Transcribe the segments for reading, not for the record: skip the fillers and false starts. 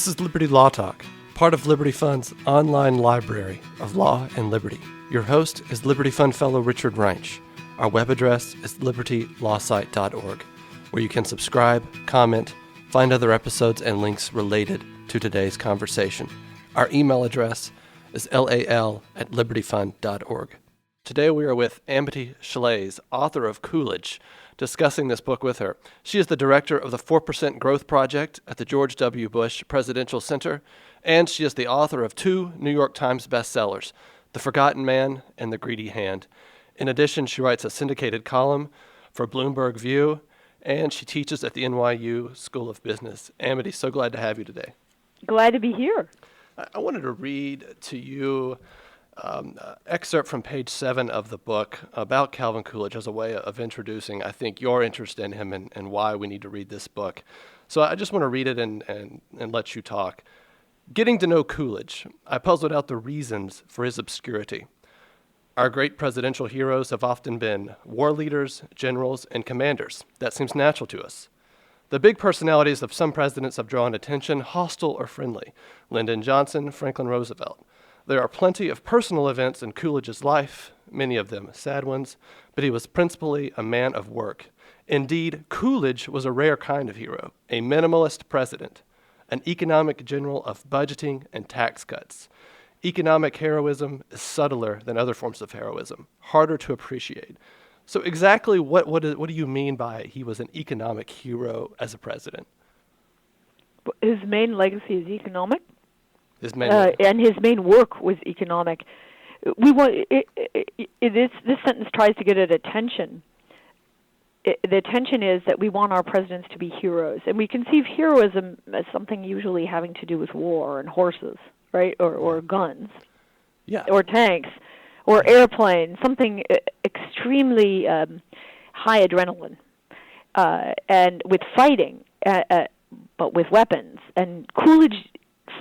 This is Liberty Law Talk, part of Liberty Fund's online library of law and liberty. Your host is Liberty Fund Fellow Richard Reinsch. Our web address is libertylawsite.org, where you can subscribe, comment, find other episodes and links related to today's conversation. Our email address is lal@libertyfund.org. Today we are with Amity Schlaes, author of Coolidge, discussing this book with her. She is the director of the 4% Growth Project at the George W. Bush Presidential Center, and she is the author of 2 New York Times bestsellers, The Forgotten Man and The Greedy Hand. In addition, she writes a syndicated column for Bloomberg View, and she teaches at the NYU School of Business. Amity, so glad to have you today. Glad to be here. I wanted to read to you excerpt from page 7 of the book about Calvin Coolidge as a way of introducing, I think, your interest in him and why we need to read this book. So I just want to read it and let you talk. Getting to know Coolidge, I puzzled out the reasons for his obscurity. Our great presidential heroes have often been war leaders, generals, and commanders. That seems natural to us. The big personalities of some presidents have drawn attention, hostile or friendly. Lyndon Johnson, Franklin Roosevelt. There are plenty of personal events in Coolidge's life, many of them sad ones, but he was principally a man of work. Indeed, Coolidge was a rare kind of hero, a minimalist president, an economic general of budgeting and tax cuts. Economic heroism is subtler than other forms of heroism, harder to appreciate. So exactly what do you mean by he was an economic hero as a president? His main legacy is economic. And his main work was economic. This sentence tries to get at attention. The attention is that we want our presidents to be heroes, and we conceive heroism as something usually having to do with war and horses, right, or guns, or tanks, or airplanes, something extremely high adrenaline, and with fighting, but with weapons. And Coolidge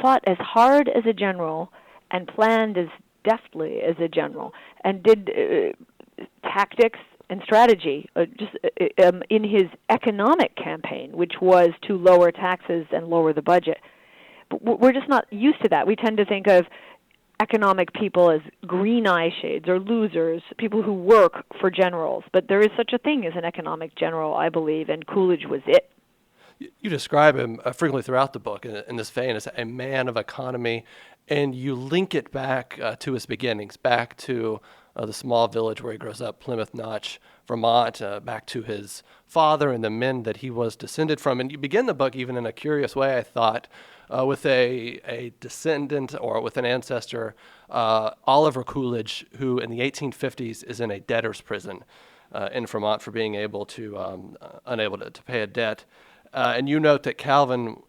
fought as hard as a general and planned as deftly as a general and did tactics and strategy in his economic campaign, which was to lower taxes and lower the budget. But we're just not used to that. We tend to think of economic people as green eye shades or losers, people who work for generals. But there is such a thing as an economic general, I believe, and Coolidge was it. You describe him frequently throughout the book in this vein as a man of economy, and you link it back to his beginnings, back to the small village where he grows up, Plymouth Notch, Vermont, back to his father and the men that he was descended from. And you begin the book even in a curious way, I thought, with a descendant or with an ancestor, Oliver Coolidge, who in the 1850s is in a debtor's prison in Vermont for being unable to pay a debt. And you note that Calvin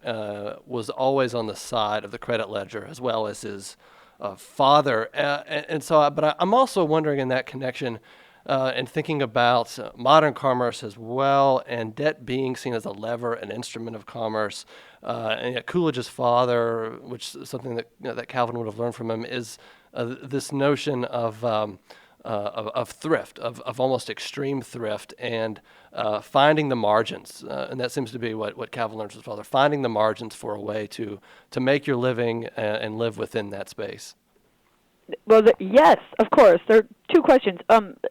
was always on the side of the credit ledger as well as his father. But I'm also wondering in that connection and thinking about modern commerce as well and debt being seen as a lever, an instrument of commerce. And yet Coolidge's father, which is something that Calvin would have learned from him, is this notion of thrift, of almost extreme thrift, and finding the margins. And that seems to be what Calvin learns from his father, finding the margins for a way to make your living and live within that space. Well, yes, of course. There are 2 questions.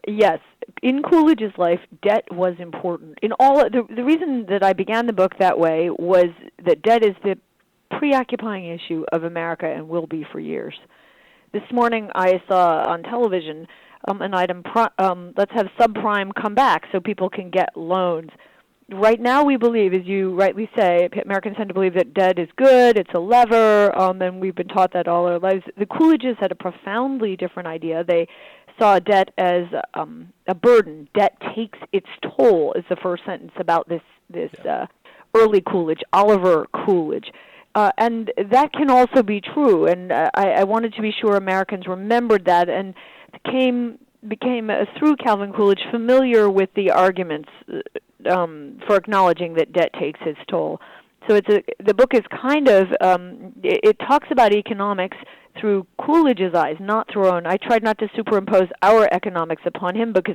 Yes, in Coolidge's life, debt was important. The reason that I began the book that way was that debt is the preoccupying issue of America and will be for years. This morning I saw on television an item, let's have subprime come back so people can get loans. Right now we believe, as you rightly say, Americans tend to believe that debt is good, it's a lever, and we've been taught that all our lives. The Coolidges had a profoundly different idea. They saw debt as a burden. Debt takes its toll is the first sentence about this early Coolidge, Oliver Coolidge. And that can also be true, and I wanted to be sure Americans remembered that and became through Calvin Coolidge familiar with the arguments for acknowledging that debt takes its toll. So the book is kind of it talks about economics through Coolidge's eyes, not through our own. I tried not to superimpose our economics upon him because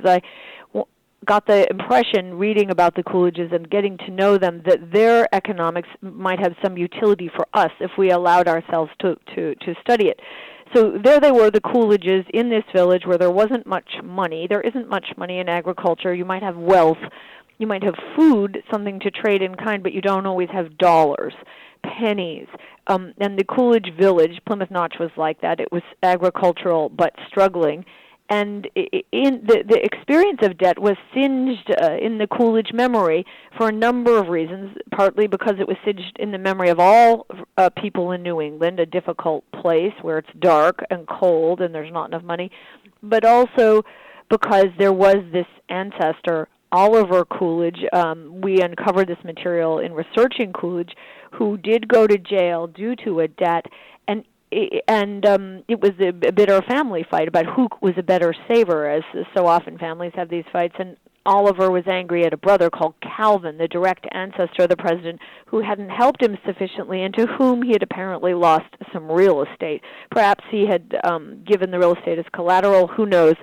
got the impression, reading about the Coolidges and getting to know them, that their economics might have some utility for us if we allowed ourselves to study it. So there they were, the Coolidges, in this village where there wasn't much money. There isn't much money in agriculture. You might have wealth. You might have food, something to trade in kind, but you don't always have dollars, pennies. And the Coolidge village, Plymouth Notch, was like that. It was agricultural but struggling. And in the experience of debt was singed in the Coolidge memory for a number of reasons, partly because it was singed in the memory of all people in New England, a difficult place where it's dark and cold and there's not enough money, but also because there was this ancestor, Oliver Coolidge. We uncovered this material in researching Coolidge, who did go to jail due to a debt, and it was a bitter family fight about who was a better saver, as so often families have these fights. And Oliver was angry at a brother called Calvin, the direct ancestor of the president, who hadn't helped him sufficiently and to whom he had apparently lost some real estate. Perhaps he had given the real estate as collateral, who knows.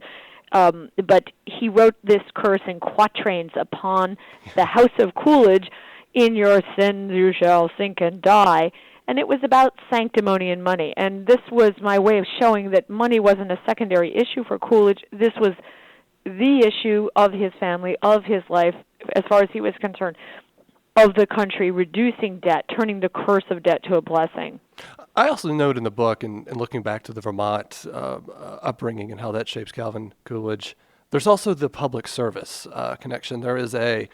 But he wrote this curse in quatrains upon the house of Coolidge, "In your sins you shall sink and die." And it was about sanctimony and money. And this was my way of showing that money wasn't a secondary issue for Coolidge. This was the issue of his family, of his life, as far as he was concerned, of the country, reducing debt, turning the curse of debt to a blessing. I also note in the book, and looking back to the Vermont upbringing and how that shapes Calvin Coolidge, there's also the public service connection. There is a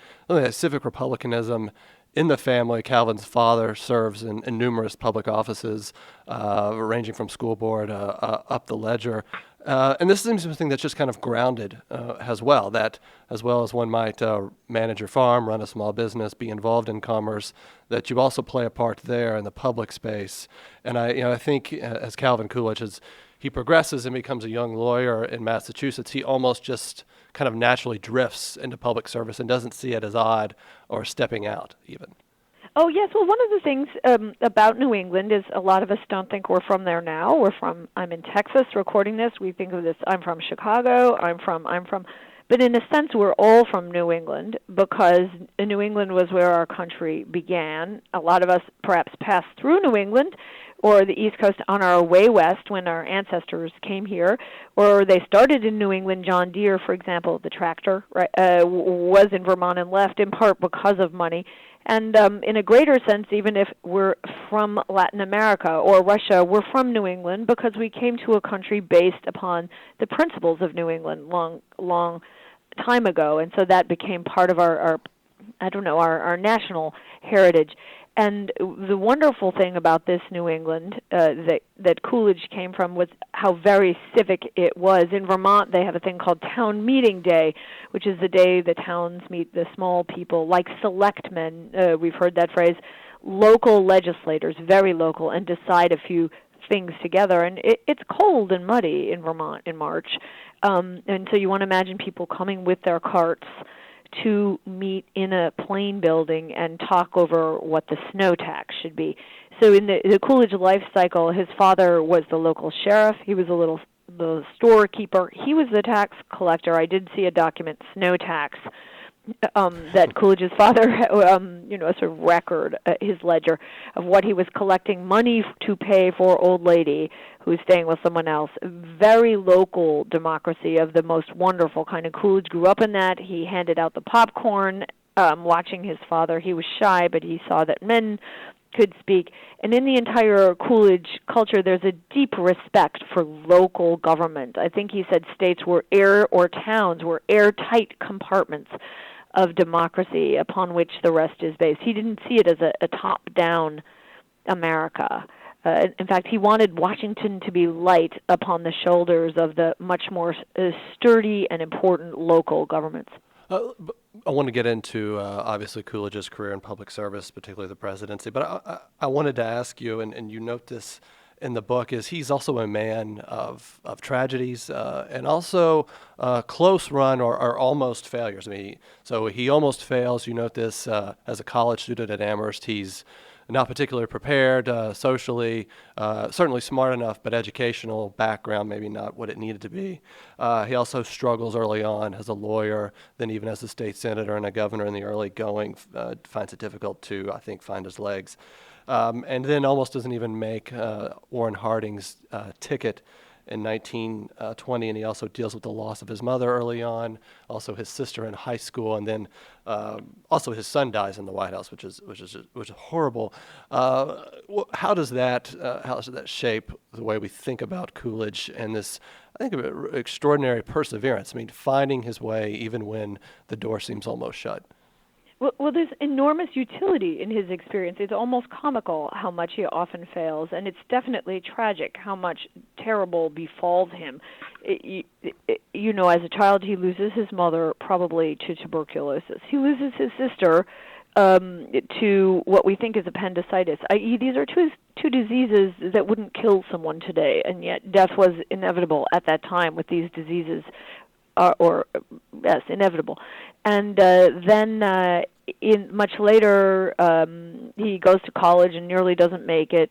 civic republicanism in the family. Calvin's father serves in numerous public offices, ranging from school board up the ledger. And this seems something that's just kind of grounded as well, that as well as one might manage your farm, run a small business, be involved in commerce, that you also play a part there in the public space. And I think as Calvin Coolidge, as he progresses and becomes a young lawyer in Massachusetts, he almost just kind of naturally drifts into public service and doesn't see it as odd or stepping out even. Oh, yes. Well, one of the things about New England is a lot of us don't think we're from there now. I'm in Texas recording this. We think of this, I'm from Chicago, I'm from, but in a sense we're all from New England because New England was where our country began. A lot of us perhaps passed through New England or the East Coast on our way west when our ancestors came here, or they started in New England. John Deere, for example, the tractor, right, was in Vermont and left in part because of money. And in a greater sense, even if we're from Latin America or Russia, we're from New England because we came to a country based upon the principles of New England long time ago. And so that became part of our national heritage. And the wonderful thing about this New England that Coolidge came from was how very civic it was. In Vermont, they have a thing called Town Meeting Day, which is the day the towns meet the small people, like selectmen, we've heard that phrase, local legislators, very local, and decide a few things together. And it's cold and muddy in Vermont in March. And so you want to imagine people coming with their carts to meet in a plain building and talk over what the snow tax should be. So in the Coolidge life cycle, his father was the local sheriff. He was the storekeeper. He was the tax collector. I did see a document, snow tax, that Coolidge's father, a sort of record, his ledger of what he was collecting money to pay for old lady who's staying with someone else. Very local democracy of the most wonderful kind. And Coolidge grew up in that. He handed out the popcorn, watching his father. He was shy, but he saw that men could speak. And in the entire Coolidge culture, there's a deep respect for local government. I think he said states were towns were airtight compartments of democracy upon which the rest is based. He didn't see it as a top-down America. In fact, he wanted Washington to be light upon the shoulders of the much more sturdy and important local governments. I want to get into, obviously, Coolidge's career in public service, particularly the presidency, but I wanted to ask you, and you note this in the book, is he's also a man of tragedies and also close run or almost failures. So he almost fails. You note this as a college student at Amherst. He's not particularly prepared socially, certainly smart enough, but educational background maybe not what it needed to be. He also struggles early on as a lawyer, then even as a state senator and a governor in the early going, finds it difficult to, I think, find his legs. And then almost doesn't even make Warren Harding's ticket in 1920, and he also deals with the loss of his mother early on, also his sister in high school, and then also his son dies in the White House, which is horrible. How does that shape the way we think about Coolidge and this, I think, extraordinary perseverance? I mean, finding his way even when the door seems almost shut. Well, there's enormous utility in his experience. It's almost comical how much he often fails, and it's definitely tragic how much terrible befalls him. You know, as a child, he loses his mother probably to tuberculosis. He loses his sister to what we think is appendicitis, i.e., these are two diseases that wouldn't kill someone today, and yet death was inevitable at that time with these diseases. Yes, inevitable. And then in much later, he goes to college and nearly doesn't make it.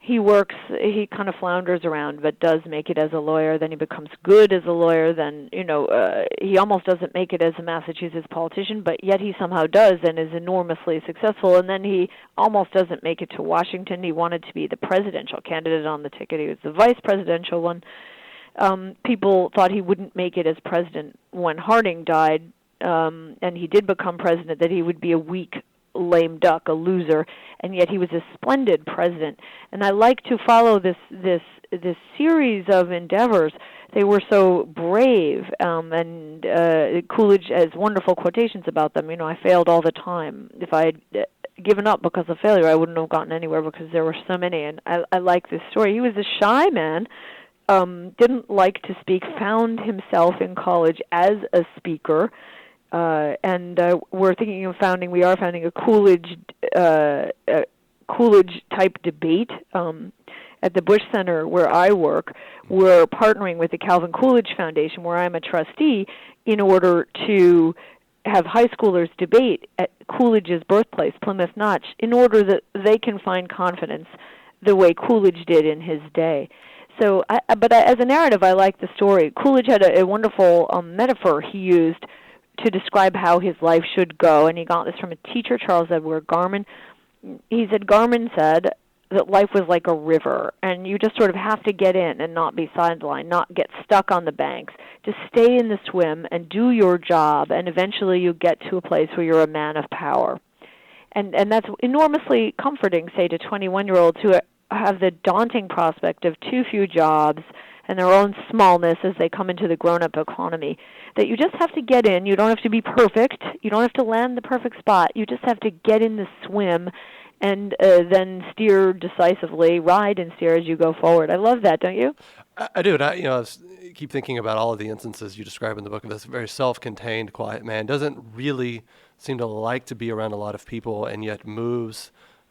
He kind of flounders around, but does make it as a lawyer. Then he becomes good as a lawyer. Then, he almost doesn't make it as a Massachusetts politician, but yet he somehow does and is enormously successful. And then he almost doesn't make it to Washington. He wanted to be the presidential candidate on the ticket. He was the vice presidential one. People thought he wouldn't make it as president when Harding died, and he did become president, that he would be a weak, lame duck, a loser, and yet he was a splendid president. And I like to follow this series of endeavors. They were so brave, and Coolidge has wonderful quotations about them. I failed all the time. If I had given up because of failure, I wouldn't have gotten anywhere because there were so many. And I like this story. He was a shy man. Didn't like to speak, found himself in college as a speaker, and we are founding a Coolidge type debate at the Bush Center where I work. We're partnering with the Calvin Coolidge Foundation, where I'm a trustee, in order to have high schoolers debate at Coolidge's birthplace, Plymouth Notch, in order that they can find confidence the way Coolidge did in his day. So, as a narrative, I like the story. Coolidge had a wonderful metaphor he used to describe how his life should go, and he got this from a teacher, Charles Edward Garman. He said, Garman said that life was like a river, and you just sort of have to get in and not be sidelined, not get stuck on the banks. Just stay in the swim and do your job, and eventually you get to a place where you're a man of power. And that's enormously comforting, say, to 21-year-olds who have the daunting prospect of too few jobs and their own smallness as they come into the grown-up economy, that you just have to get in. You don't have to be perfect. You don't have to land the perfect spot. You just have to get in the swim and then steer decisively, ride and steer as you go forward. I love that, don't you? I do. And I keep thinking about all of the instances you describe in the book of this very self-contained, quiet man. Doesn't really seem to like to be around a lot of people, and yet moves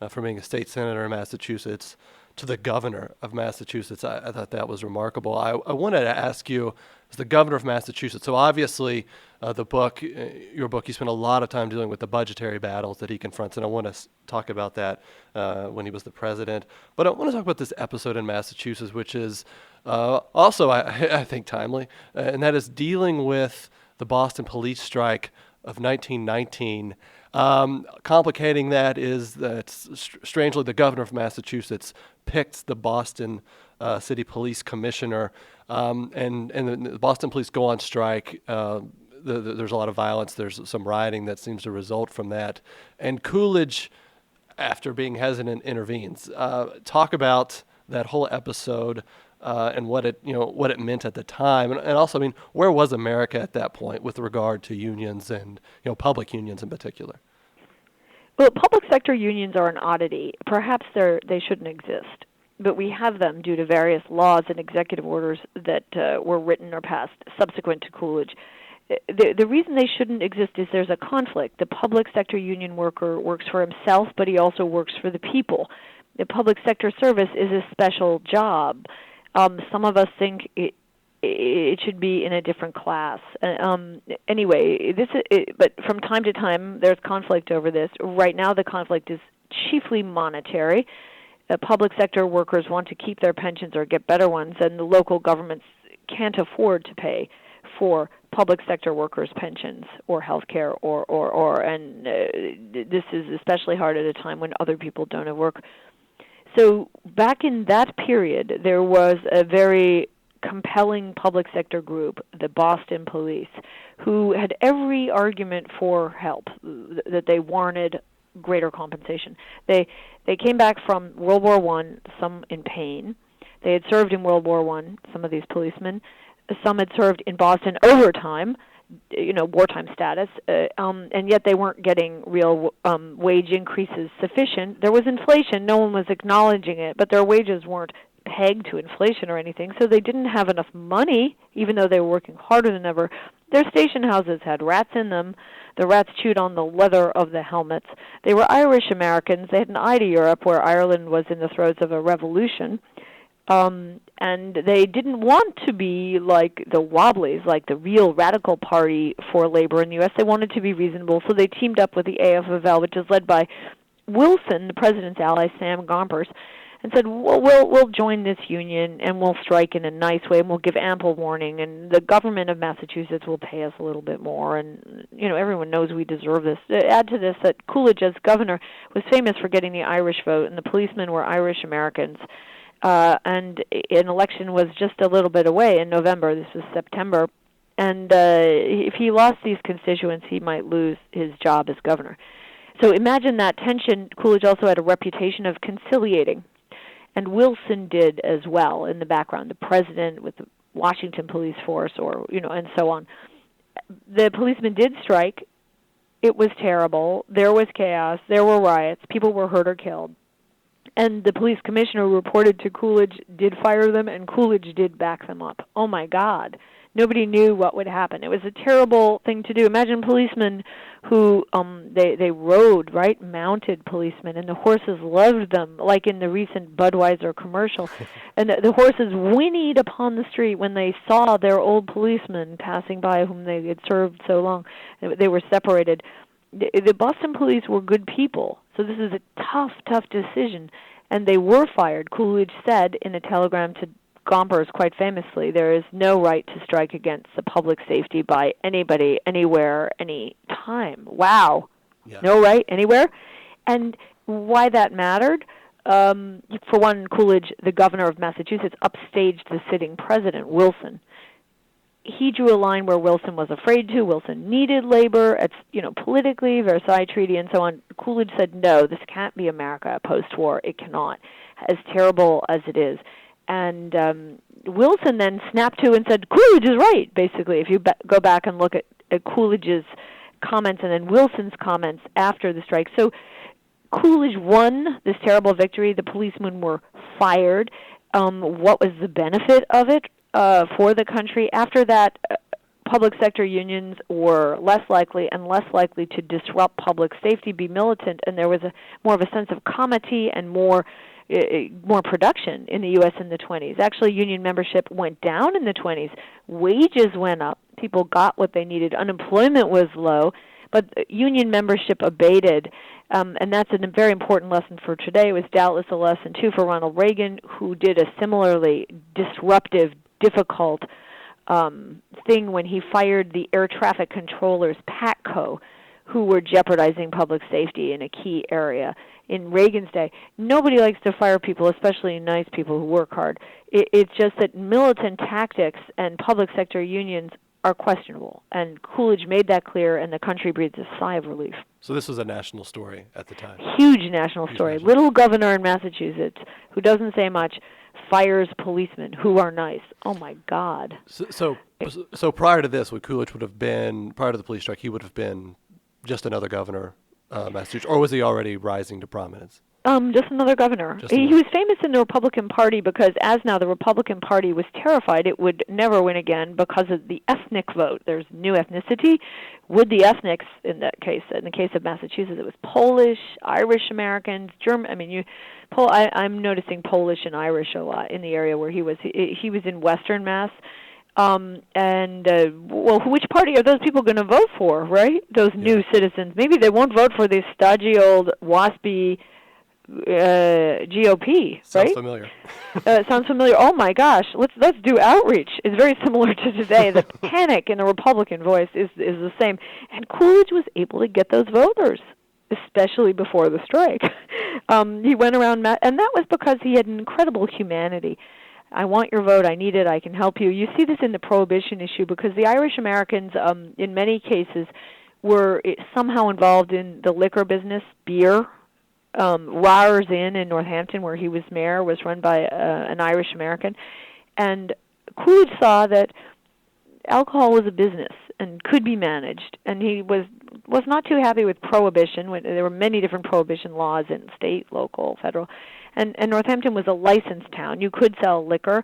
from being a state senator in Massachusetts to the governor of Massachusetts. I thought that was remarkable. I wanted to ask you, as the governor of Massachusetts, so obviously your book, you spent a lot of time dealing with the budgetary battles that he confronts, and I want to talk about that when he was the president. But I want to talk about this episode in Massachusetts, which is also, I think, timely, and that is dealing with the Boston police strike of 1919. Complicating that is that, strangely, the governor of Massachusetts picked the Boston City Police Commissioner, and the Boston police go on strike. There's a lot of violence. There's some rioting that seems to result from that. And Coolidge, after being hesitant, intervenes. Talk about that whole episode and what it meant at the time, and also, where was America at that point with regard to unions and public unions in particular? Well, public sector unions are an oddity. Perhaps they shouldn't exist, but we have them due to various laws and executive orders that were written or passed subsequent to Coolidge. The reason they shouldn't exist is there's a conflict. The public sector union worker works for himself, but he also works for the people. The public sector service is a special job. Some of us think it should be in a different class. Anyway, but from time to time there's conflict over this. Right now the conflict is chiefly monetary. Public sector workers want to keep their pensions or get better ones, and the local governments can't afford to pay for public sector workers' pensions or health care and this is especially hard at a time when other people don't have work. So back in that period, there was a very compelling public sector group, the Boston Police, who had every argument for help, that they wanted greater compensation. They came back from World War I, some in pain. They had served in World War I, some of these policemen. Some had served in Boston overtime, wartime status, and yet they weren't getting real wage increases sufficient. There was inflation. No one was acknowledging it, but their wages weren't pegged to inflation or anything, so they didn't have enough money, even though they were working harder than ever. Their station houses had rats in them. The rats chewed on the leather of the helmets. They were Irish Americans. They had an eye to Europe, where Ireland was in the throes of a revolution. And they didn't want to be like the Wobblies, like the real radical party for labor in the U.S. They wanted to be reasonable, so they teamed up with the AFL, which is led by Wilson, the president's ally, Sam Gompers, and said, well, we'll join this union and we'll strike in a nice way and we'll give ample warning, and the government of Massachusetts will pay us a little bit more, and everyone knows we deserve this. Add to this that Coolidge, as governor, was famous for getting the Irish vote, and the policemen were Irish Americans. And an election was just a little bit away in November. This was September. And if he lost these constituents, he might lose his job as governor. So imagine that tension. Coolidge also had a reputation of conciliating. And Wilson did as well in the background, the president with the Washington police force, and so on. The policemen did strike. It was terrible. There was chaos. There were riots. People were hurt or killed. And the police commissioner reported to Coolidge, did fire them, and Coolidge did back them up. Oh, my God. Nobody knew what would happen. It was a terrible thing to do. Imagine policemen who, they rode, right, mounted policemen, and the horses loved them, like in the recent Budweiser commercial. And the horses whinnied upon the street when they saw their old policemen passing by whom they had served so long. They were separated. The Boston police were good people, so this is a tough decision, and they were fired. Coolidge said in a telegram to Gompers, quite famously, there is no right to strike against the public safety by anybody, anywhere, any time. Wow. Yeah. No right, anywhere? And why that mattered? For one, Coolidge, the governor of Massachusetts, upstaged the sitting president, Wilson. He drew a line where Wilson was afraid to. Wilson needed labor. It's, politically, Versailles Treaty and so on. Coolidge said, no, this can't be America post-war. It cannot, as terrible as it is. And Wilson then snapped to and said, Coolidge is right, basically, if you go back and look at Coolidge's comments and then Wilson's comments after the strike. So Coolidge won this terrible victory. The policemen were fired. What was the benefit of it? For the country. After that, public sector unions were less likely to disrupt public safety, be militant, and there was more of a sense of comity and more production in the U.S. in the 20s. Actually, union membership went down in the 20s. Wages went up. People got what they needed. Unemployment was low, but union membership abated. And that's a very important lesson for today. It was doubtless a lesson, too, for Ronald Reagan, who did a similarly disruptive, difficult thing when he fired the air traffic controllers, PATCO, who were jeopardizing public safety in a key area. In Reagan's day, nobody likes to fire people, especially nice people who work hard. It's just that militant tactics and public sector unions are questionable. And Coolidge made that clear, and the country breathed a sigh of relief. So this was a national story at the time. Huge national story. Little governor in Massachusetts who doesn't say much fires policemen who are nice. Oh, my God. So prior to this, what Coolidge would have been, prior to the police strike, he would have been just another governor, Massachusetts, or was he already rising to prominence? Just another governor. He was famous in the Republican Party because, as now, the Republican Party was terrified it would never win again because of the ethnic vote. There's new ethnicity. Would the ethnics, in the case of Massachusetts, it was Polish, Irish Americans, German. I'm noticing Polish and Irish a lot in the area where he was. He was in Western Mass. Which party are those people going to vote for, right? Those new citizens. Maybe they won't vote for these stodgy old waspy GOP, Sounds right? familiar. Sounds familiar. Oh my gosh, let's do outreach. It's very similar to today. The panic in the Republican voice is the same. And Coolidge was able to get those voters, especially before the strike. He went around, and that was because he had an incredible humanity. I want your vote. I need it. I can help you. You see this in the Prohibition issue because the Irish Americans, in many cases, were somehow involved in the liquor business, beer. Rars Inn in Northampton, where he was mayor, was run by an Irish American. And Coolidge saw that alcohol was a business and could be managed. And he was not too happy with prohibition. There were many different prohibition laws in state, local, federal. And Northampton was a licensed town. You could sell liquor.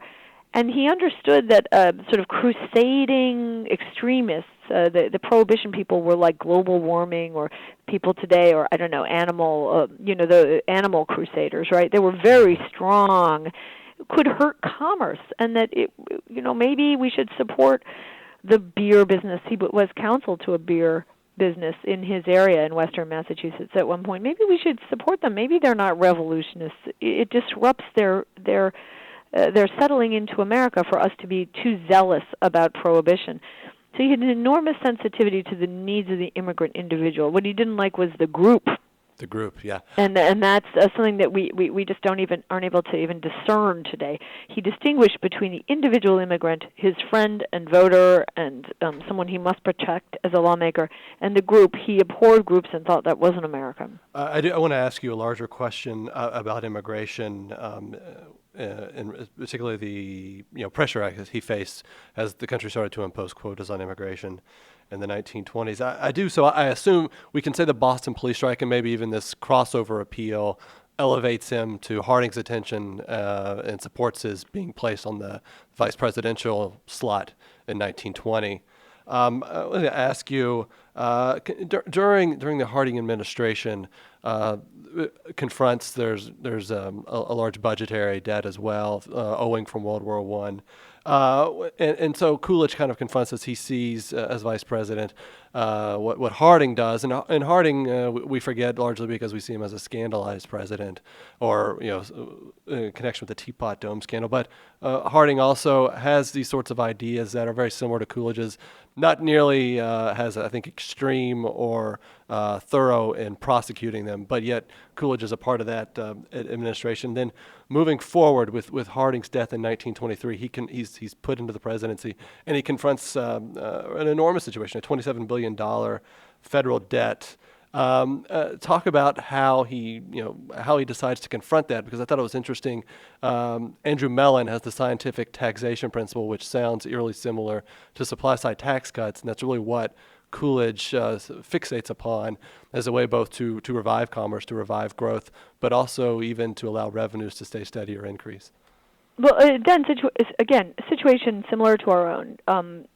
And he understood that sort of crusading extremists, the prohibition people, were like global warming or people today, or I don't know, the animal crusaders, right? They were very strong, could hurt commerce, and that maybe we should support the beer business. He was counsel to a beer business in his area in western Massachusetts at one point. Maybe we should support them. Maybe they're not revolutionists. It disrupts their they're settling into America for us to be too zealous about prohibition. So he had an enormous sensitivity to the needs of the immigrant individual. What he didn't like was the group. The group, yeah. And that's something that we just aren't able to even discern today. He distinguished between the individual immigrant, his friend and voter, and someone he must protect as a lawmaker, and the group. He abhorred groups and thought that wasn't American. I want to ask you a larger question about immigration, and particularly the pressure that he faced as the country started to impose quotas on immigration in the 1920s. I assume we can say the Boston police strike and maybe even this crossover appeal elevates him to Harding's attention and supports his being placed on the vice presidential slot in 1920. I want to ask you, during the Harding administration, confronts there's a large budgetary debt as well, owing from World War I. And so Coolidge kind of confronts as he sees as vice president what Harding does, and Harding we forget largely because we see him as a scandalized president, or in connection with the Teapot Dome scandal. But Harding also has these sorts of ideas that are very similar to Coolidge's, not nearly as I think extreme or thorough in prosecuting them, but yet Coolidge is a part of that administration. Then moving forward with Harding's death in 1923, he's put into the presidency, and he confronts an enormous situation, a $27 billion federal debt. Talk about how he decides to confront that, because I thought it was interesting. Andrew Mellon has the scientific taxation principle, which sounds eerily similar to supply-side tax cuts, and that's really what Coolidge fixates upon as a way both to revive commerce, to revive growth, but also even to allow revenues to stay steady or increase. Well, again, a situation similar to our own.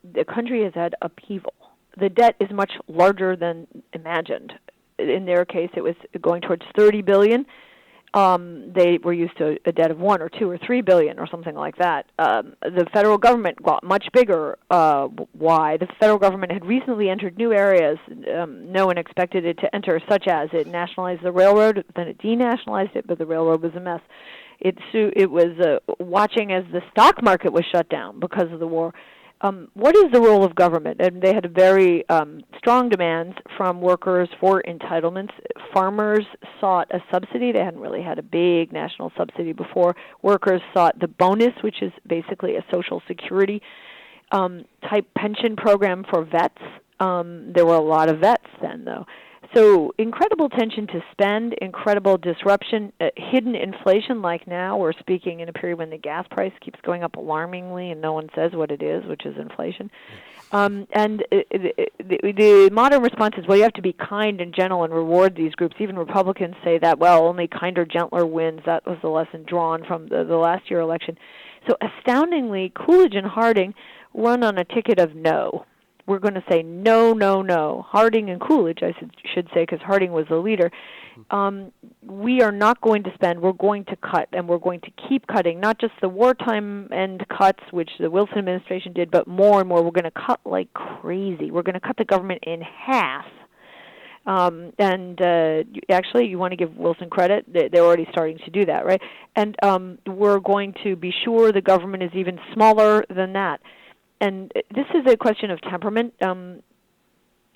The country has had upheaval. The debt is much larger than imagined. In their case, it was going towards $30 billion. They were used to a debt of $1 or $2 or $3 billion or something like that. The federal government got much bigger. Why? The federal government had recently entered new areas no one expected it to enter, such as it nationalized the railroad, then it denationalized it, but the railroad was a mess. It was watching as the stock market was shut down because of the war. What is the role of government? And they had very strong demands from workers for entitlements. Farmers sought a subsidy. They hadn't really had a big national subsidy before. Workers sought the bonus, which is basically a Social Security type pension program for vets. There were a lot of vets then, though. So incredible tension to spend, incredible disruption, hidden inflation like now. We're speaking in a period when the gas price keeps going up alarmingly and no one says what it is, which is inflation. And the modern response is, well, you have to be kind and gentle and reward these groups. Even Republicans say that, well, only kinder, gentler wins. That was the lesson drawn from the last year election. So astoundingly, Coolidge and Harding run on a ticket of no. We're going to say no, no, no. Harding and Coolidge, I should say, because Harding was the leader. We are not going to spend. We're going to cut, and we're going to keep cutting, not just the wartime end cuts, which the Wilson administration did, but more and more. We're going to cut like crazy. We're going to cut the government in half. Actually, you want to give Wilson credit. They're already starting to do that, right? And we're going to be sure the government is even smaller than that. And this is a question of temperament.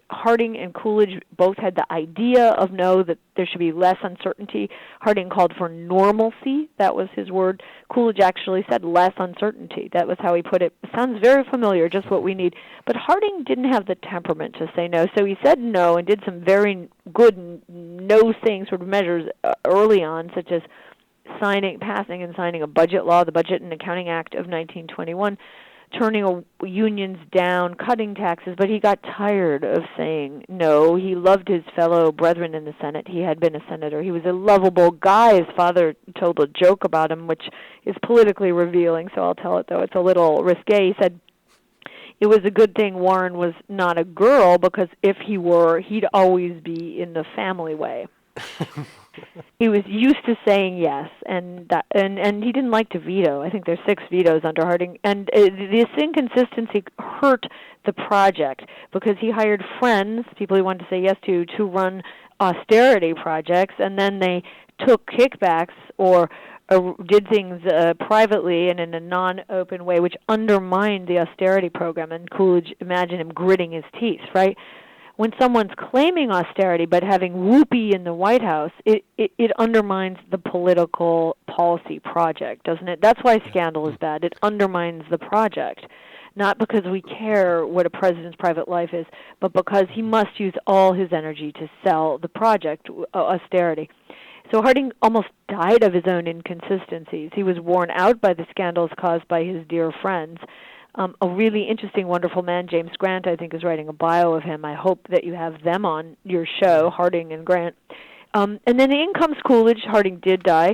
Harding and Coolidge both had the idea of that there should be less uncertainty. Harding called for normalcy. That was his word. Coolidge actually said less uncertainty. That was how he put it. Sounds very familiar, just what we need. But Harding didn't have the temperament to say no, so he said no and did some very good no-saying sort of measures early on, such as passing and signing a budget law, the Budget and Accounting Act of 1921, turning unions down, cutting taxes, but he got tired of saying no. He loved his fellow brethren in the Senate. He had been a senator. He was a lovable guy. His father told a joke about him, which is politically revealing, so I'll tell it, though it's a little risque. He said it was a good thing Warren was not a girl, because if he were, he'd always be in the family way. He was used to saying yes, and he didn't like to veto. I think there's 6 vetoes under Harding, and this inconsistency hurt the project, because he hired friends, people he wanted to say yes to run austerity projects, and then they took kickbacks or did things privately and in a non-open way, which undermined the austerity program. And Coolidge, imagine him gritting his teeth, right? When someone's claiming austerity but having whoopee in the White House, it undermines the political policy project, doesn't it? That's why scandal is bad. It undermines the project, not because we care what a president's private life is, but because he must use all his energy to sell the project, austerity. So Harding almost died of his own inconsistencies. He was worn out by the scandals caused by his dear friends. A really interesting, wonderful man, James Grant, I think, is writing a bio of him. I hope that you have them on your show, Harding and Grant. And then in comes Coolidge. Harding did die.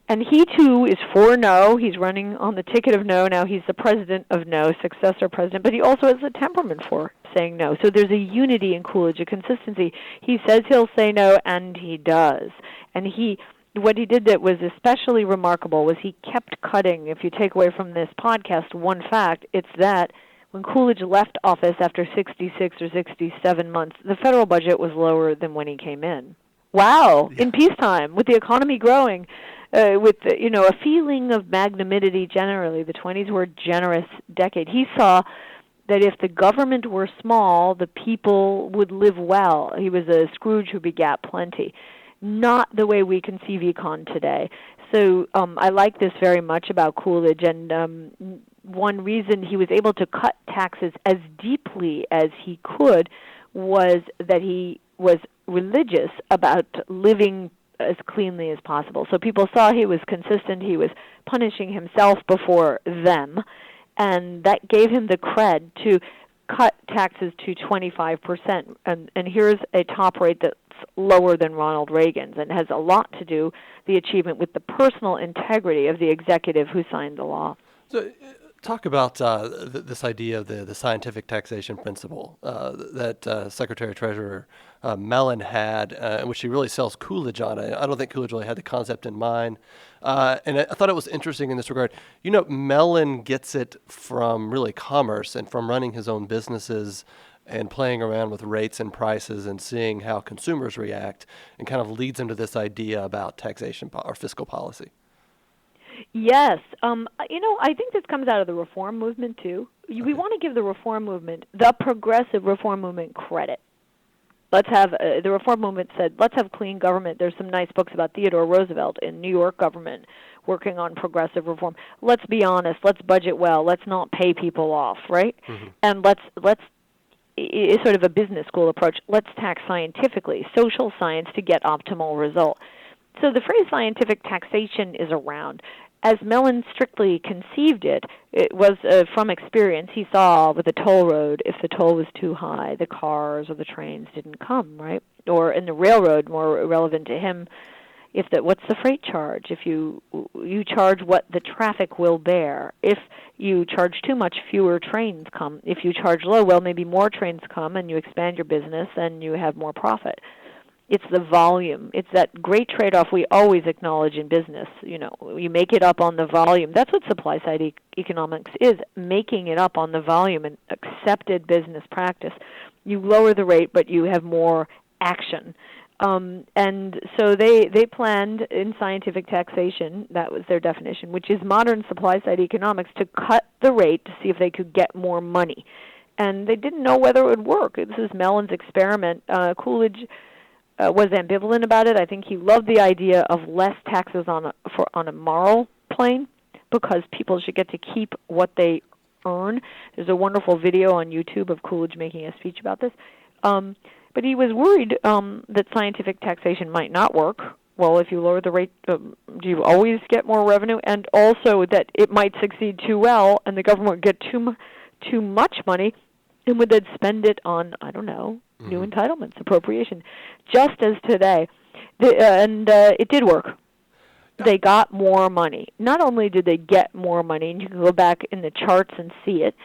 And he, too, is for no. He's running on the ticket of no. Now he's the president of no, successor president. But he also has a temperament for saying no. So there's a unity in Coolidge, a consistency. He says he'll say no, and he does. And what he did that was especially remarkable was he kept cutting. If you take away from this podcast one fact, it's that when Coolidge left office after 66 or 67 months, the federal budget was lower than when he came in. Wow, yeah. In peacetime, with the economy growing, with a feeling of magnanimity generally. The 20s were a generous decade. He saw that if the government were small, the people would live well. He was a Scrooge who begat plenty. Not the way we conceive econ today. So I like this very much about Coolidge, and one reason he was able to cut taxes as deeply as he could was that he was religious about living as cleanly as possible. So people saw he was consistent, he was punishing himself before them, and that gave him the cred to cut taxes to 25%. And here's a top rate that's lower than Ronald Reagan's, and has a lot to do, the achievement, with the personal integrity of the executive who signed the law. So, talk about this idea of the scientific taxation principle that Secretary Treasurer Mellon had, which he really sells Coolidge on. I don't think Coolidge really had the concept in mind. And I thought it was interesting in this regard. Mellon gets it from really commerce and from running his own businesses and playing around with rates and prices and seeing how consumers react, and kind of leads him to this idea about taxation or fiscal policy. Yes. I think this comes out of the reform movement, too. Okay. We want to give the reform movement, the progressive reform movement, credit. Let's have, the reform movement said, let's have clean government. There's some nice books about Theodore Roosevelt in New York government working on progressive reform. Let's be honest. Let's budget well. Let's not pay people off, right? Mm-hmm. And let's it's sort of a business school approach. Let's tax scientifically, social science, to get optimal result. So the phrase scientific taxation is around. As Mellon strictly conceived it, it was from experience. He saw with the toll road, if the toll was too high, the cars or the trains didn't come, right? Or in the railroad, more relevant to him, what's the freight charge? If you charge what the traffic will bear. If you charge too much, fewer trains come. If you charge low, well, maybe more trains come and you expand your business and you have more profit. It's the volume. It's that great trade-off we always acknowledge in business. You make it up on the volume. That's what supply-side economics is, making it up on the volume and accepted business practice. You lower the rate, but you have more action. And so they planned in scientific taxation, that was their definition, which is modern supply-side economics, to cut the rate to see if they could get more money. And they didn't know whether it would work. This is Mellon's experiment. Coolidge was ambivalent about it. I think he loved the idea of less taxes on a moral plane, because people should get to keep what they earn. There's a wonderful video on YouTube of Coolidge making a speech about this. But he was worried that scientific taxation might not work. Well, if you lower the rate, do you always get more revenue? And also that it might succeed too well, and the government would get too much money, and would then spend it on, I don't know, new entitlements, appropriation, just as today. And it did work. They got more money. Not only did they get more money, and you can go back in the charts and see it,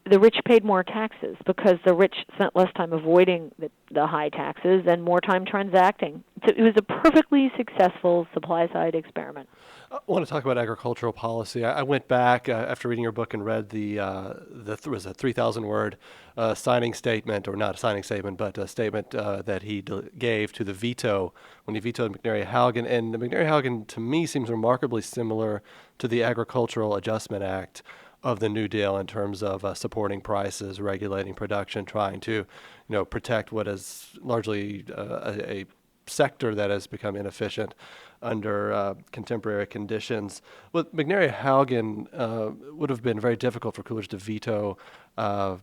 the rich paid more taxes because the rich spent less time avoiding the high taxes and more time transacting. So it was a perfectly successful supply-side experiment. I want to talk about agricultural policy. I went back after reading your book and read was a 3,000-word signing statement, or not a signing statement, but a statement that he gave to the veto when he vetoed McNary-Haugen. And the McNary-Haugen, to me, seems remarkably similar to the Agricultural Adjustment Act of the New Deal in terms of supporting prices, regulating production, trying to, protect what is largely a sector that has become inefficient under contemporary conditions. With McNary-Haugen, would have been very difficult for Coolidge to veto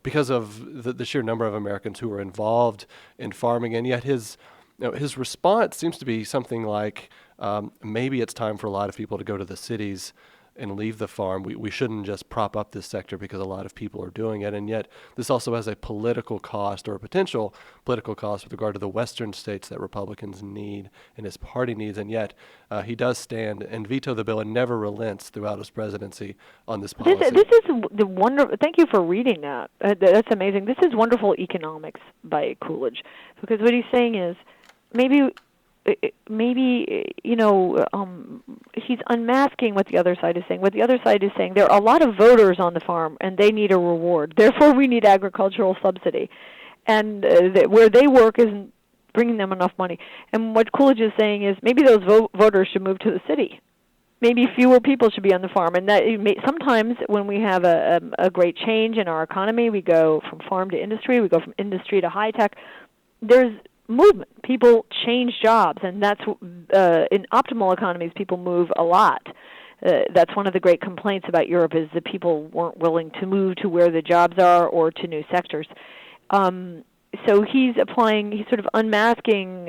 because of the sheer number of Americans who were involved in farming, and yet his response seems to be something like, maybe it's time for a lot of people to go to the cities and leave the farm. We shouldn't just prop up this sector because a lot of people are doing it. And yet this also has a political cost, or a potential political cost, with regard to the western states that Republicans need and his party needs. And yet he does stand and veto the bill and never relents throughout his presidency on this policy. This is the wonderful. Thank you for reading that. That's amazing. This is wonderful economics by Coolidge, because what he's saying is maybe he's unmasking what the other side is saying. What the other side is saying, there are a lot of voters on the farm, and they need a reward. Therefore, we need agricultural subsidy. And where they work isn't bringing them enough money. And what Coolidge is saying is maybe those voters should move to the city. Maybe fewer people should be on the farm. And that sometimes when we have a great change in our economy, we go from farm to industry, we go from industry to high tech. There's movement. People change jobs, and that's in optimal economies, people move a lot. That's one of the great complaints about Europe, is that people weren't willing to move to where the jobs are or to new sectors. So he's sort of unmasking,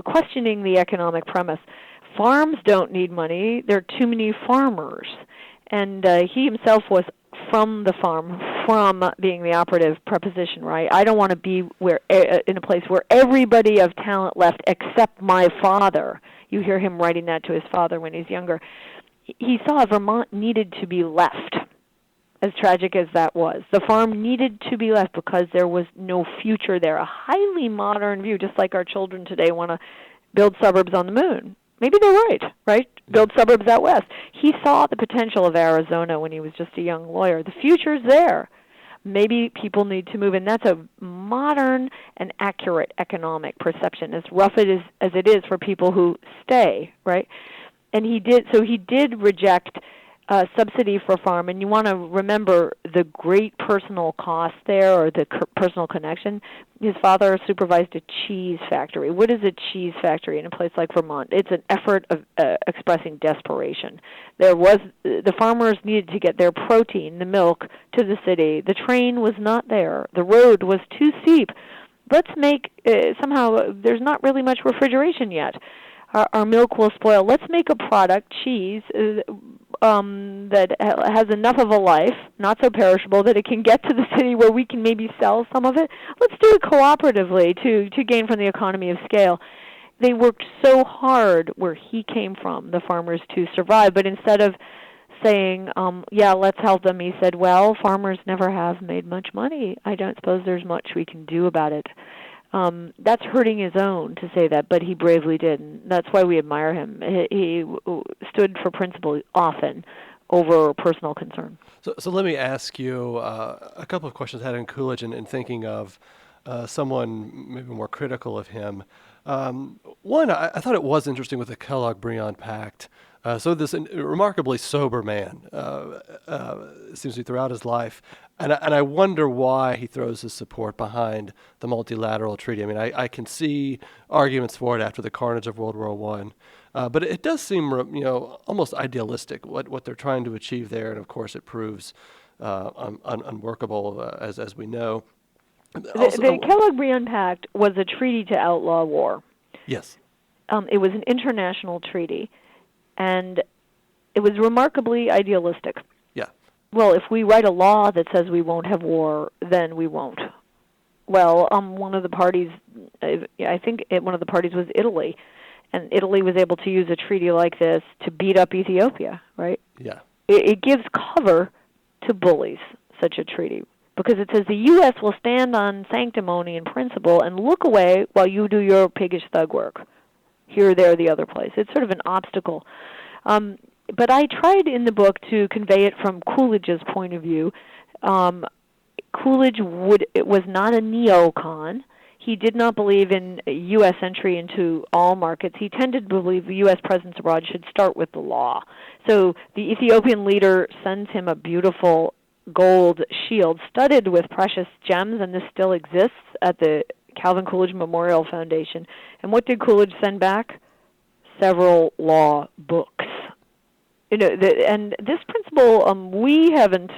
questioning the economic premise. Farms don't need money. There are too many farmers. And he himself was from the farm, from being the operative preposition, right? I don't want to be in a place where everybody of talent left except my father. You hear him writing that to his father when he's younger. He saw Vermont needed to be left, as tragic as that was. The farm needed to be left because there was no future there. A highly modern view, just like our children today want to build suburbs on the moon. Maybe they're right? Build suburbs out west. He saw the potential of Arizona when he was just a young lawyer. The future's there. Maybe people need to move, and that's a modern and accurate economic perception, as rough as it is for people who stay, right? And he did reject subsidy for farm, and you want to remember the great personal cost there, or the personal connection. His father supervised a cheese factory. What is a cheese factory in a place like Vermont? It's an effort of expressing desperation. The farmers needed to get their protein, the milk, to the city. The train was not there. The road was too steep. Let's make somehow. There's not really much refrigeration yet. Our milk will spoil. Let's make a product, cheese, that has enough of a life, not so perishable, that it can get to the city where we can maybe sell some of it. Let's do it cooperatively to gain from the economy of scale. They worked so hard where he came from, the farmers, to survive. But instead of saying, let's help them, he said, well, farmers never have made much money. I don't suppose there's much we can do about it. That's hurting his own to say that, but he bravely did, and that's why we admire him. He stood for principle often over personal concern. So let me ask you a couple of questions I had on Coolidge and thinking of someone maybe more critical of him. One, I thought it was interesting with the Kellogg-Briand Pact. So this remarkably sober man seems to be throughout his life, and I wonder why he throws his support behind the multilateral treaty. I mean, I can see arguments for it after the carnage of World War One, but it does seem almost idealistic what they're trying to achieve there, and of course it proves unworkable as we know. The Kellogg-Briand Pact was a treaty to outlaw war. Yes. It was an international treaty, and it was remarkably idealistic. Yeah. Well, if we write a law that says we won't have war, then we won't. Well, one of the parties, one of the parties was Italy, and Italy was able to use a treaty like this to beat up Ethiopia, right? Yeah. It gives cover to bullies, such a treaty, because it says the U.S. will stand on sanctimony and principle and look away while you do your piggish thug work. Here, there, the other place. It's sort of an obstacle. But I tried in the book to convey it from Coolidge's point of view. Coolidge was not a neocon. He did not believe in U.S. entry into all markets. He tended to believe the U.S. presence abroad should start with the law. So the Ethiopian leader sends him a beautiful gold shield studded with precious gems, and this still exists at the Calvin Coolidge Memorial Foundation. And what did Coolidge send back? Several law books. And this principle we haven't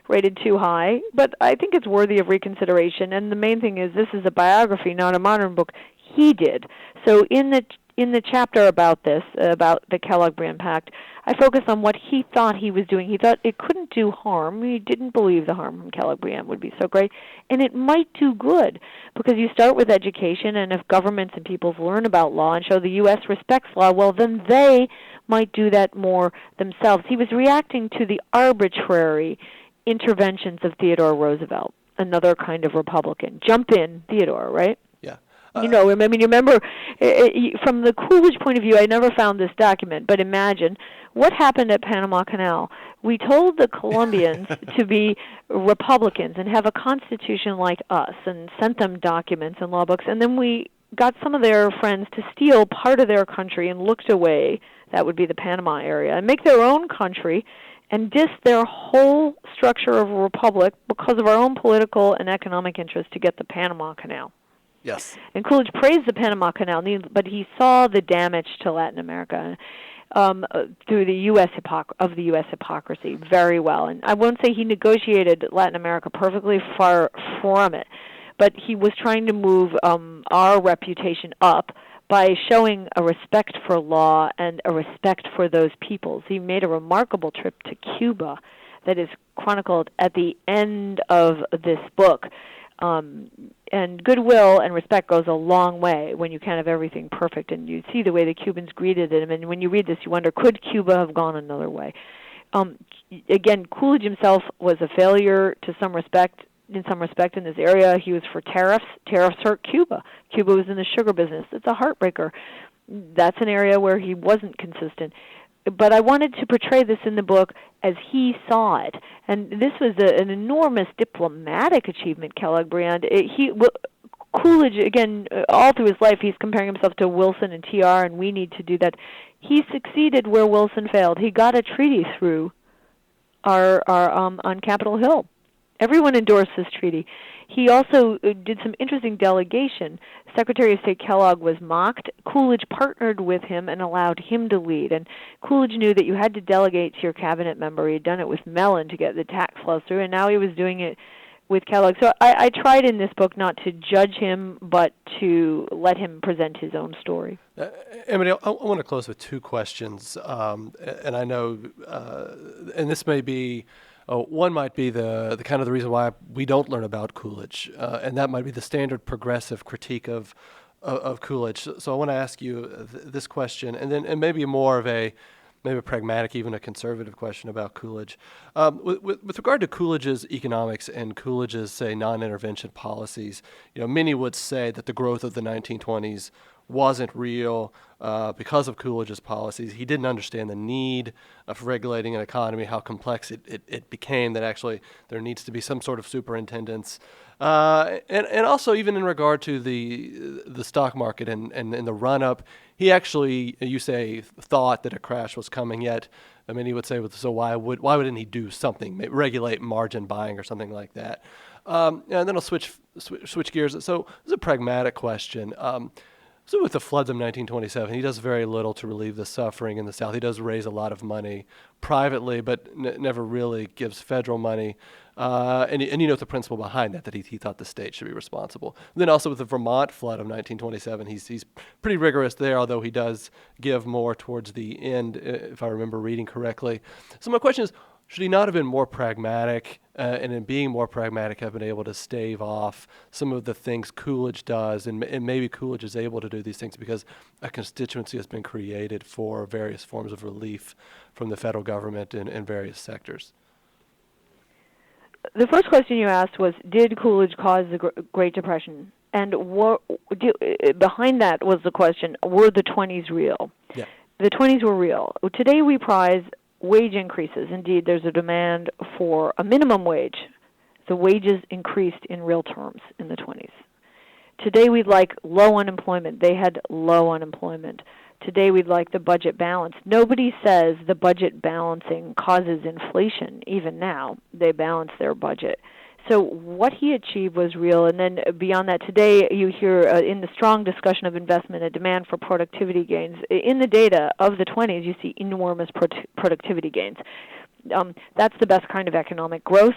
rated too high, but I think it's worthy of reconsideration. And the main thing is this is a biography, not a modern book. He did. So in the chapter about this, about the Kellogg-Briand Pact, I focused on what he thought he was doing. He thought it couldn't do harm. He didn't believe the harm from Kellogg-Briand would be so great. And it might do good, because you start with education, and if governments and peoples learn about law and show the U.S. respects law, well, then they might do that more themselves. He was reacting to the arbitrary interventions of Theodore Roosevelt, another kind of Republican. Jump in, Theodore, right? Yeah. You remember, from the Coolidge point of view, I never found this document, but imagine what happened at Panama Canal. We told the Colombians to be Republicans and have a constitution like us, and sent them documents and law books, and then we got some of their friends to steal part of their country and looked away, that would be the Panama area, and make their own country and diss their whole structure of a republic because of our own political and economic interests to get the Panama Canal. Yes. And Coolidge praised the Panama Canal, but he saw the damage to Latin America through the U.S. hypocrisy very well. And I won't say he negotiated Latin America perfectly, far from it, but he was trying to move our reputation up by showing a respect for law and a respect for those peoples. He made a remarkable trip to Cuba that is chronicled at the end of this book. And goodwill and respect goes a long way when you can't have everything perfect. And you see the way the Cubans greeted him. And when you read this, you wonder, could Cuba have gone another way? Again, Coolidge himself was a failure in some respect in this area. He was for tariffs. Tariffs hurt Cuba. Cuba was in the sugar business. It's a heartbreaker. That's an area where he wasn't consistent. But I wanted to portray this in the book as he saw it. And this was an enormous diplomatic achievement, Kellogg-Briand. Coolidge, again, all through his life, he's comparing himself to Wilson and TR, and we need to do that. He succeeded where Wilson failed. He got a treaty through on Capitol Hill. Everyone endorsed this treaty. He also did some interesting delegation. Secretary of State Kellogg was mocked. Coolidge partnered with him and allowed him to lead. And Coolidge knew that you had to delegate to your cabinet member. He had done it with Mellon to get the tax laws through, and now he was doing it with Kellogg. So I tried in this book not to judge him, but to let him present his own story. Amity, I want to close with two questions. And I know, and this may be, one might be the kind of the reason why we don't learn about Coolidge, and that might be the standard progressive critique of Coolidge. So I want to ask you this question, and maybe more of maybe a pragmatic, even a conservative question about Coolidge. With regard to Coolidge's economics and Coolidge's, say, non-intervention policies, many would say that the growth of the 1920s wasn't real because of Coolidge's policies. He didn't understand the need of regulating an economy, how complex it became, that actually there needs to be some sort of superintendence. And also even in regard to the stock market and the run-up, he actually, you say, thought that a crash was coming, yet I mean, he would say, so why wouldn't he do something, regulate margin buying or something like that? And then I'll switch gears. So this is a pragmatic question. So with the floods of 1927, he does very little to relieve the suffering in the South. He does raise a lot of money privately, but never really gives federal money. And you know the principle behind that he thought the state should be responsible. And then also with the Vermont flood of 1927, he's pretty rigorous there, although he does give more towards the end, if I remember reading correctly. So my question is, should he not have been more pragmatic, and in being more pragmatic have been able to stave off some of the things Coolidge does, and maybe Coolidge is able to do these things because a constituency has been created for various forms of relief from the federal government in various sectors? The first question you asked was, did Coolidge cause the Great Depression? And behind that was the question, were the 20s real? Yeah. The 20s were real. Today we prize wage increases. Indeed, there's a demand for a minimum wage. The wages increased in real terms in the 20s. Today we'd like low unemployment. They had low unemployment. Today we'd like the budget balance. Nobody says the budget balancing causes inflation. Even now, they balance their budget. So what he achieved was real. And then beyond that, today you hear in the strong discussion of investment a demand for productivity gains. In the data of the 20s, you see enormous productivity gains. That's the best kind of economic growth.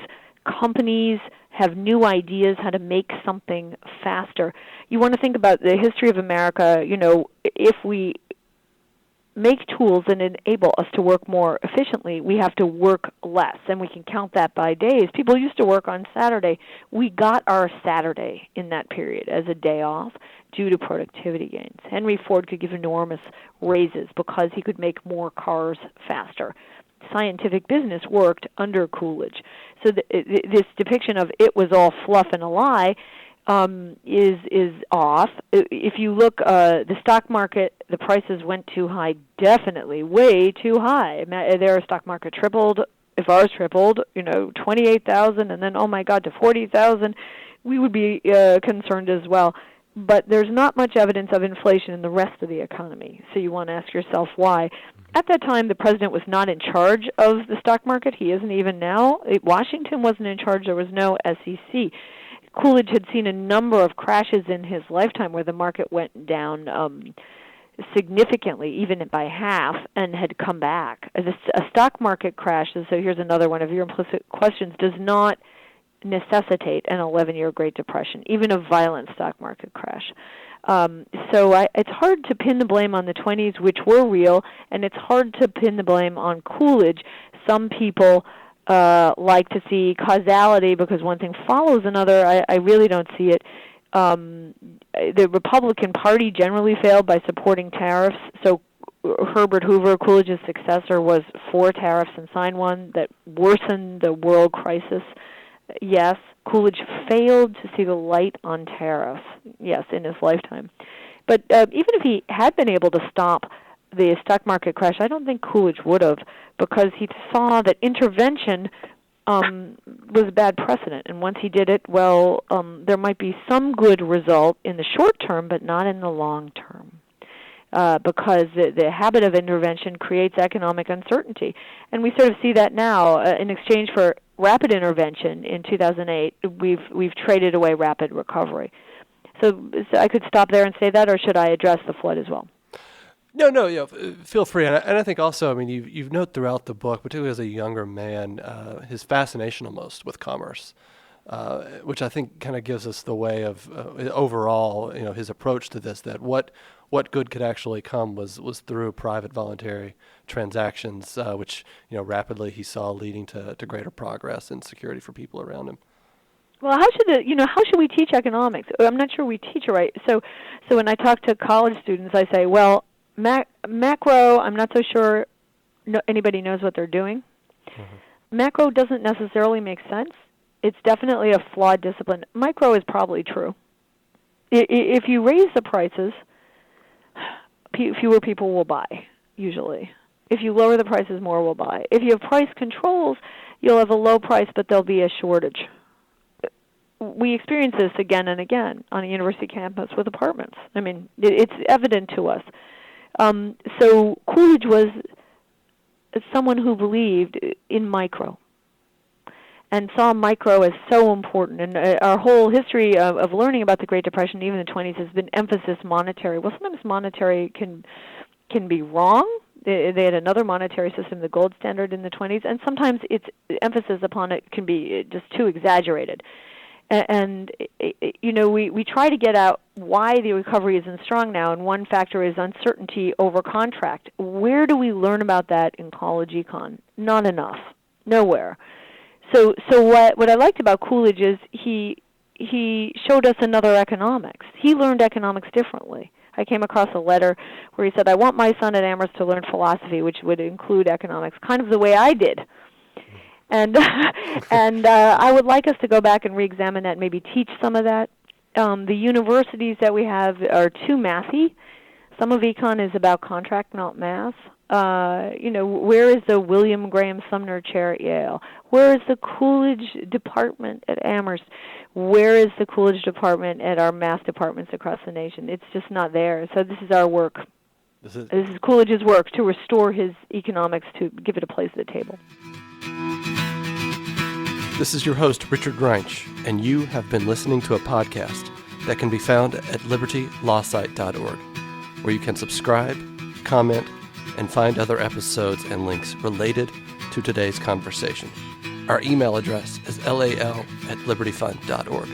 Companies have new ideas how to make something faster. You want to think about the history of America. You know, if we make tools that enable us to work more efficiently, we have to work less, and we can count that by days. People used to work on Saturday. We got our Saturday in that period as a day off due to productivity gains. Henry Ford could give enormous raises because he could make more cars faster. Scientific business worked under Coolidge. So this depiction of it was all fluff and a lie is off. If you look, the stock market, the prices went too high, definitely way too high. Their stock market tripled. If ours tripled, 28,000, and then, oh my God, to 40,000, we would be concerned as well. But there's not much evidence of inflation in the rest of the economy. So you want to ask yourself why. At that time, the president was not in charge of the stock market. He isn't even now. Washington wasn't in charge. There was no SEC. Coolidge had seen a number of crashes in his lifetime where the market went down significantly, even by half, and had come back. A stock market crash, so here's another one of your implicit questions, does not necessitate an 11-year Great Depression, even a violent stock market crash. It's hard to pin the blame on the 20s, which were real, and it's hard to pin the blame on Coolidge. Some people like to see causality because one thing follows another. I really don't see it. The Republican Party generally failed by supporting tariffs. So Herbert Hoover, Coolidge's successor, was for tariffs and signed one that worsened the world crisis. Yes, Coolidge failed to see the light on tariffs, yes, in his lifetime. But even if he had been able to stop the stock market crash, I don't think Coolidge would have, because he saw that intervention was a bad precedent. And once he did it, there might be some good result in the short term, but not in the long term. Because the habit of intervention creates economic uncertainty. And we sort of see that now. In exchange for rapid intervention in 2008, we've traded away rapid recovery. So I could stop there and say that, or should I address the flood as well? No, feel free. And I think also, I mean, you've noted throughout the book, particularly as a younger man, his fascination almost with commerce, which I think kind of gives us the way of overall, his approach to this, that what good could actually come was through private voluntary transactions, which, rapidly he saw leading to greater progress and security for people around him. Well, how should we teach economics? I'm not sure we teach it right. So when I talk to college students, I say, well, macro, I'm not so sure anybody knows what they're doing. Mm-hmm. Macro doesn't necessarily make sense. It's definitely a flawed discipline. Micro is probably true. If you raise the prices, fewer people will buy, usually. If you lower the prices, more will buy. If you have price controls, you'll have a low price, but there'll be a shortage. We experience this again and again on a university campus with apartments. I mean, it's evident to us. So Coolidge was someone who believed in micro and saw micro as so important. And our whole history of learning about the Great Depression, even in the 20s, has been emphasis monetary. Well, sometimes monetary can be wrong. They had another monetary system, the gold standard, in the 20s, and sometimes its emphasis upon it can be just too exaggerated. And we try to get out why the recovery isn't strong now, and one factor is uncertainty over contract. Where do we learn about that in college econ? Not enough. Nowhere. So what I liked about Coolidge is he showed us another economics. He learned economics differently. I came across a letter where he said, I want my son at Amherst to learn philosophy, which would include economics, kind of the way I did. And I would like us to go back and re-examine that, maybe teach some of that. The universities that we have are too mathy. Some of econ is about contract, not math. Where is the William Graham Sumner Chair at Yale? Where is the Coolidge Department at Amherst? Where is the Coolidge Department at our math departments across the nation? It's just not there. So this is our work. This is Coolidge's work, to restore his economics, to give it a place at the table. This is your host, Richard Greinch, and you have been listening to a podcast that can be found at libertylawsite.org, where you can subscribe, comment, and find other episodes and links related to today's conversation. Our email address is lal@libertyfund.org.